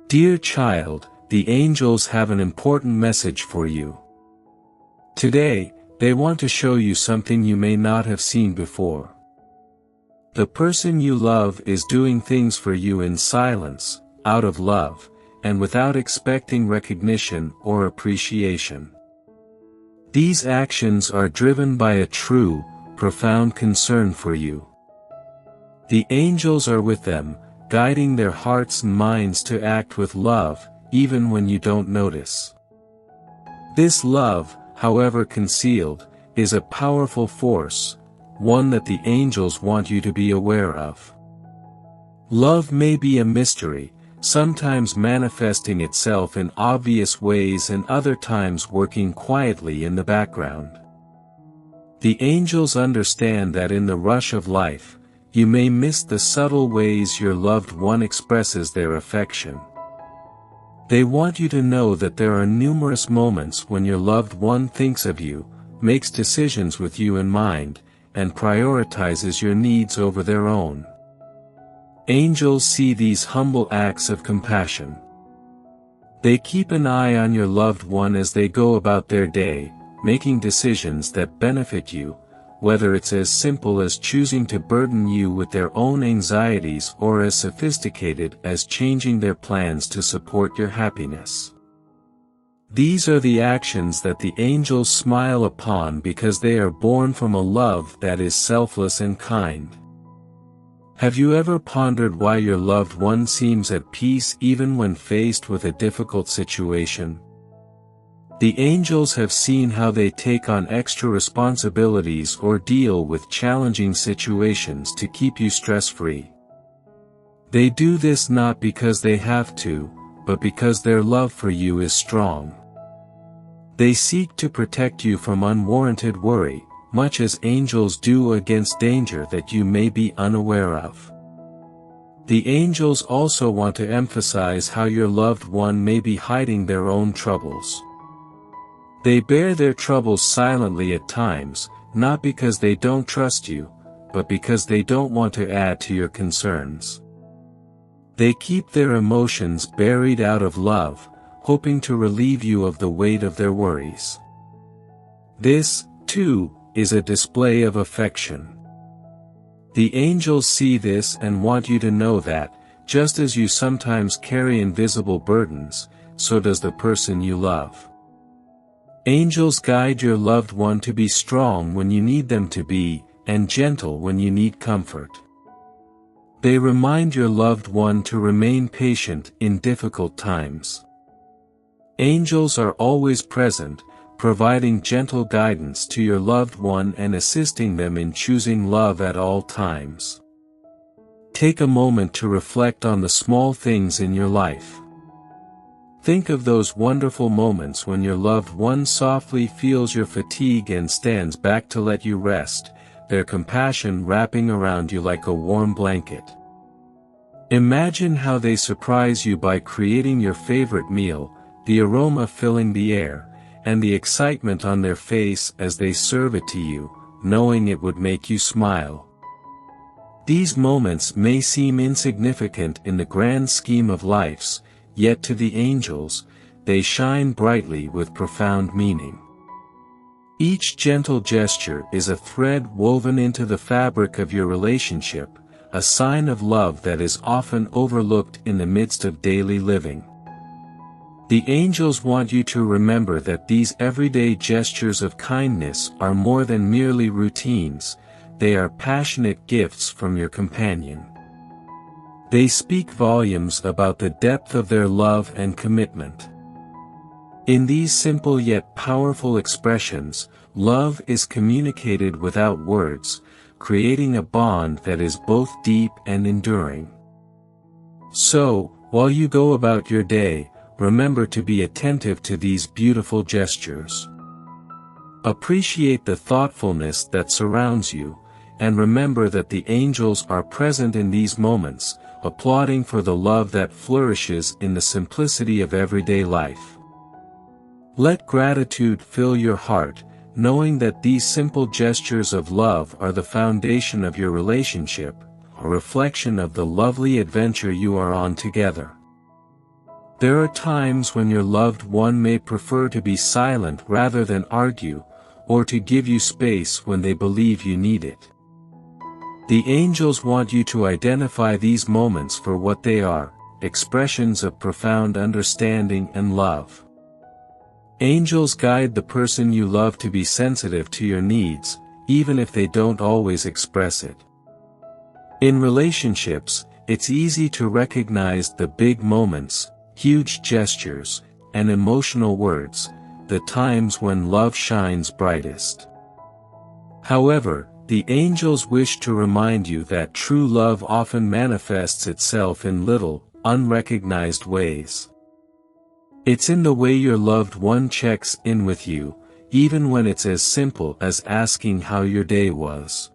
Dear child, the angels have an important message for you. Today, they want to show you something you may not have seen before. The person you love is doing things for you in silence, out of love, and without expecting recognition or appreciation. These actions are driven by a true, profound concern for you. The angels are with them, guiding their hearts and minds to act with love, even when you don't notice. This love, however concealed, is a powerful force, one that the angels want you to be aware of. Love may be a mystery, sometimes manifesting itself in obvious ways and other times working quietly in the background. The angels understand that in the rush of life, you may miss the subtle ways your loved one expresses their affection. They want you to know that there are numerous moments when your loved one thinks of you, makes decisions with you in mind, and prioritizes your needs over their own. Angels see these humble acts of compassion. They keep an eye on your loved one as they go about their day, making decisions that benefit you, whether it's as simple as choosing to burden you with their own anxieties or as sophisticated as changing their plans to support your happiness. These are the actions that the angels smile upon because they are born from a love that is selfless and kind. Have you ever pondered why your loved one seems at peace even when faced with a difficult situation? The angels have seen how they take on extra responsibilities or deal with challenging situations to keep you stress-free. They do this not because they have to, but because their love for you is strong. They seek to protect you from unwarranted worry, much as angels do against danger that you may be unaware of. The angels also want to emphasize how your loved one may be hiding their own troubles. They bear their troubles silently at times, not because they don't trust you, but because they don't want to add to your concerns. They keep their emotions buried out of love, hoping to relieve you of the weight of their worries. This, too, is a display of affection. The angels see this and want you to know that, just as you sometimes carry invisible burdens, so does the person you love. Angels guide your loved one to be strong when you need them to be, and gentle when you need comfort. They remind your loved one to remain patient in difficult times. Angels are always present, providing gentle guidance to your loved one and assisting them in choosing love at all times. Take a moment to reflect on the small things in your life. Think of those wonderful moments when your loved one softly feels your fatigue and stands back to let you rest, their compassion wrapping around you like a warm blanket. Imagine how they surprise you by creating your favorite meal, the aroma filling the air, and the excitement on their face as they serve it to you, knowing it would make you smile. These moments may seem insignificant in the grand scheme of life, yet to the angels, they shine brightly with profound meaning. Each gentle gesture is a thread woven into the fabric of your relationship, a sign of love that is often overlooked in the midst of daily living. The angels want you to remember that these everyday gestures of kindness are more than merely routines, they are passionate gifts from your companion. They speak volumes about the depth of their love and commitment. In these simple yet powerful expressions, love is communicated without words, creating a bond that is both deep and enduring. So, while you go about your day, remember to be attentive to these beautiful gestures. Appreciate the thoughtfulness that surrounds you, and remember that the angels are present in these moments, applauding for the love that flourishes in the simplicity of everyday life. Let gratitude fill your heart, knowing that these simple gestures of love are the foundation of your relationship, a reflection of the lovely adventure you are on together. There are times when your loved one may prefer to be silent rather than argue, or to give you space when they believe you need it. The angels want you to identify these moments for what they are, expressions of profound understanding and love. Angels guide the person you love to be sensitive to your needs, even if they don't always express it. In relationships, it's easy to recognize the big moments, huge gestures, and emotional words, the times when love shines brightest. However, the angels wish to remind you that true love often manifests itself in little, unrecognized ways. It's in the way your loved one checks in with you, even when it's as simple as asking how your day was.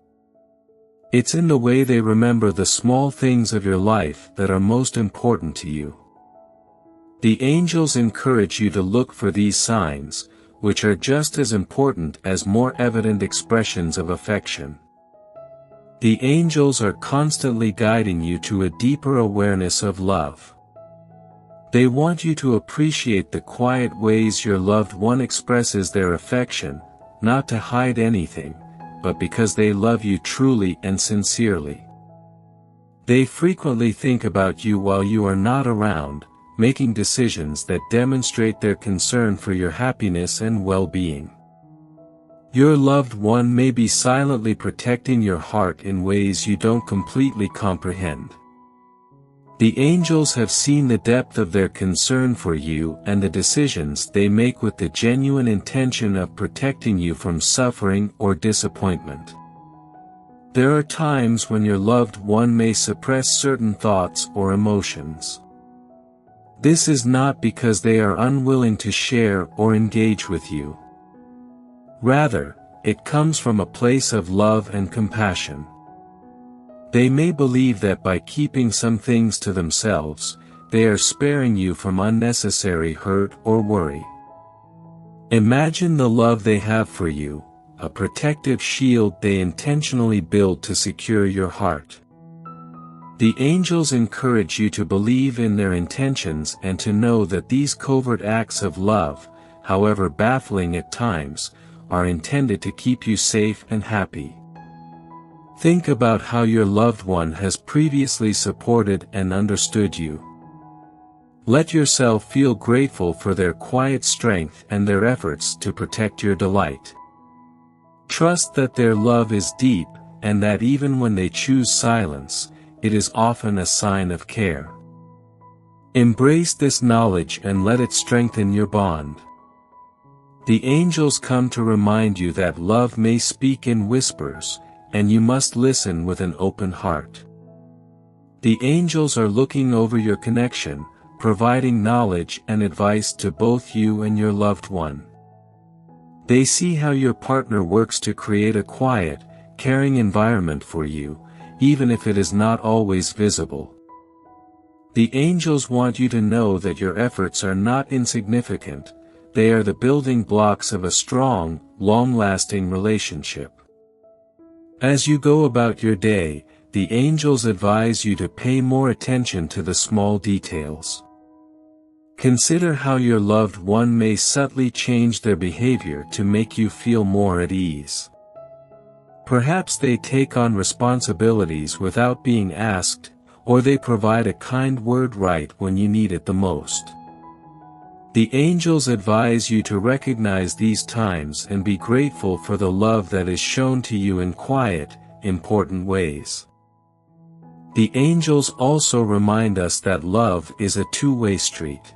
It's in the way they remember the small things of your life that are most important to you. The angels encourage you to look for these signs, which are just as important as more evident expressions of affection. The angels are constantly guiding you to a deeper awareness of love. They want you to appreciate the quiet ways your loved one expresses their affection, not to hide anything, but because they love you truly and sincerely. They frequently think about you while you are not around, making decisions that demonstrate their concern for your happiness and well-being. Your loved one may be silently protecting your heart in ways you don't completely comprehend. The angels have seen the depth of their concern for you and the decisions they make with the genuine intention of protecting you from suffering or disappointment. There are times when your loved one may suppress certain thoughts or emotions. This is not because they are unwilling to share or engage with you. Rather, it comes from a place of love and compassion. They may believe that by keeping some things to themselves, they are sparing you from unnecessary hurt or worry. Imagine the love they have for you, a protective shield they intentionally build to secure your heart. The angels encourage you to believe in their intentions and to know that these covert acts of love, however baffling at times, are intended to keep you safe and happy. Think about how your loved one has previously supported and understood you. Let yourself feel grateful for their quiet strength and their efforts to protect your delight. Trust that their love is deep, and that even when they choose silence, it is often a sign of care. Embrace this knowledge and let it strengthen your bond. The angels come to remind you that love may speak in whispers, and you must listen with an open heart. The angels are looking over your connection, providing knowledge and advice to both you and your loved one. They see how your partner works to create a quiet, caring environment for you, even if it is not always visible. The angels want you to know that your efforts are not insignificant, they are the building blocks of a strong, long-lasting relationship. As you go about your day, the angels advise you to pay more attention to the small details. Consider how your loved one may subtly change their behavior to make you feel more at ease. Perhaps they take on responsibilities without being asked, or they provide a kind word right when you need it the most. The angels advise you to recognize these times and be grateful for the love that is shown to you in quiet, important ways. The angels also remind us that love is a two-way street.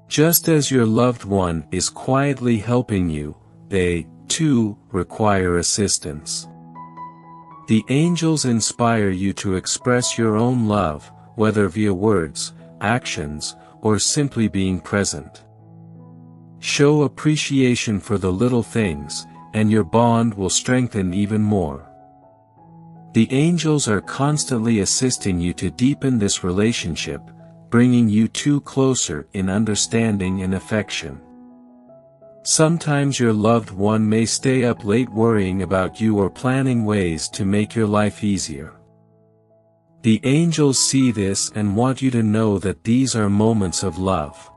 Just as your loved one is quietly helping you, they, too, require assistance. The angels inspire you to express your own love, whether via words, actions, or simply being present. Show appreciation for the little things, and your bond will strengthen even more. The angels are constantly assisting you to deepen this relationship, bringing you two closer in understanding and affection. Sometimes your loved one may stay up late worrying about you or planning ways to make your life easier. The angels see this and want you to know that these are moments of love.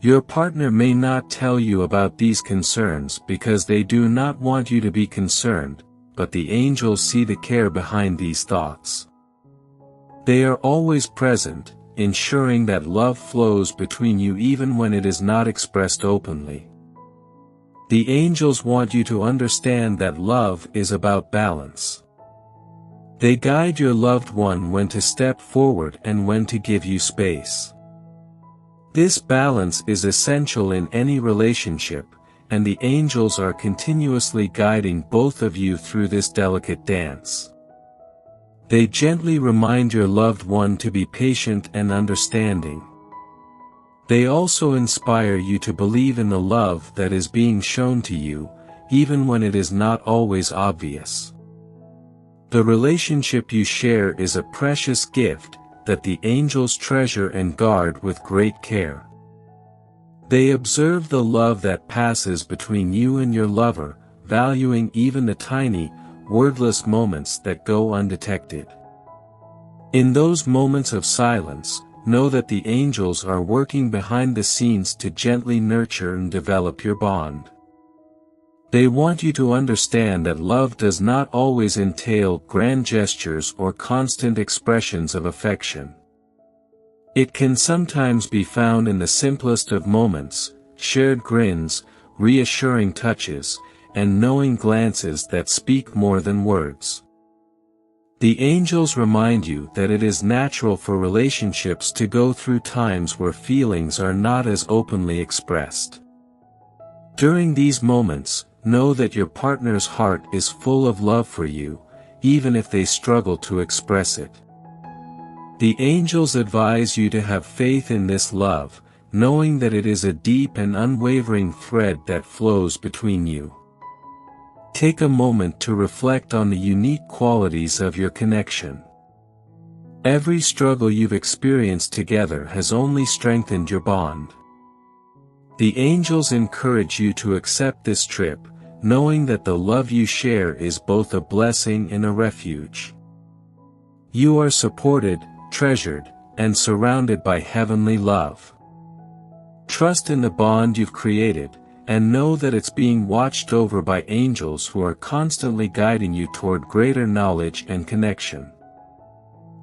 Your partner may not tell you about these concerns because they do not want you to be concerned, but the angels see the care behind these thoughts. They are always present, ensuring that love flows between you even when it is not expressed openly. The angels want you to understand that love is about balance. They guide your loved one when to step forward and when to give you space. This balance is essential in any relationship, and the angels are continuously guiding both of you through this delicate dance. They gently remind your loved one to be patient and understanding. They also inspire you to believe in the love that is being shown to you, even when it is not always obvious. The relationship you share is a precious gift that the angels treasure and guard with great care. They observe the love that passes between you and your lover, valuing even the tiny, wordless moments that go undetected. In those moments of silence, know that the angels are working behind the scenes to gently nurture and develop your bond. They want you to understand that love does not always entail grand gestures or constant expressions of affection. It can sometimes be found in the simplest of moments, shared grins, reassuring touches, and knowing glances that speak more than words. The angels remind you that it is natural for relationships to go through times where feelings are not as openly expressed. During these moments, know that your partner's heart is full of love for you, even if they struggle to express it. The angels advise you to have faith in this love, knowing that it is a deep and unwavering thread that flows between you. Take a moment to reflect on the unique qualities of your connection. Every struggle you've experienced together has only strengthened your bond. The angels encourage you to accept this trip, knowing that the love you share is both a blessing and a refuge. You are supported, treasured, and surrounded by heavenly love. Trust in the bond you've created, and know that it's being watched over by angels who are constantly guiding you toward greater knowledge and connection.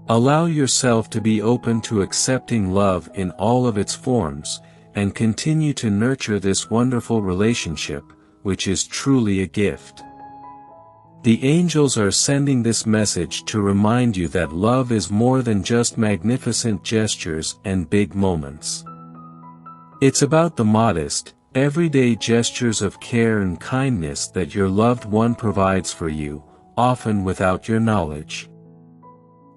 Allow yourself to be open to accepting love in all of its forms, and continue to nurture this wonderful relationship, which is truly a gift. The angels are sending this message to remind you that love is more than just magnificent gestures and big moments. It's about the modest, everyday gestures of care and kindness that your loved one provides for you, often without your knowledge.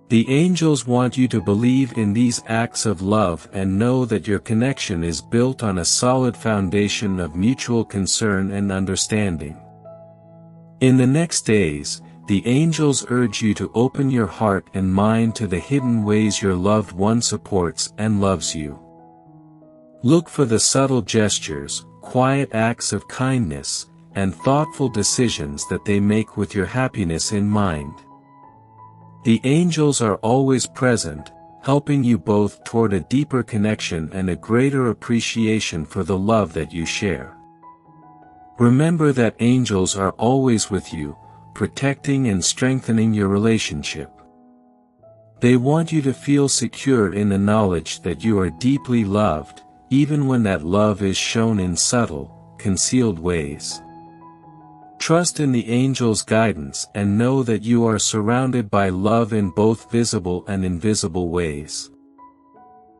The angels want you to believe in these acts of love and know that your connection is built on a solid foundation of mutual concern and understanding. In the next days, the angels urge you to open your heart and mind to the hidden ways your loved one supports and loves you. Look for the subtle gestures, quiet acts of kindness, and thoughtful decisions that they make with your happiness in mind. The angels are always present, helping you both toward a deeper connection and a greater appreciation for the love that you share. Remember that angels are always with you, protecting and strengthening your relationship. They want you to feel secure in the knowledge that you are deeply loved, even when that love is shown in subtle, concealed ways. Trust in the angels' guidance and know that you are surrounded by love in both visible and invisible ways.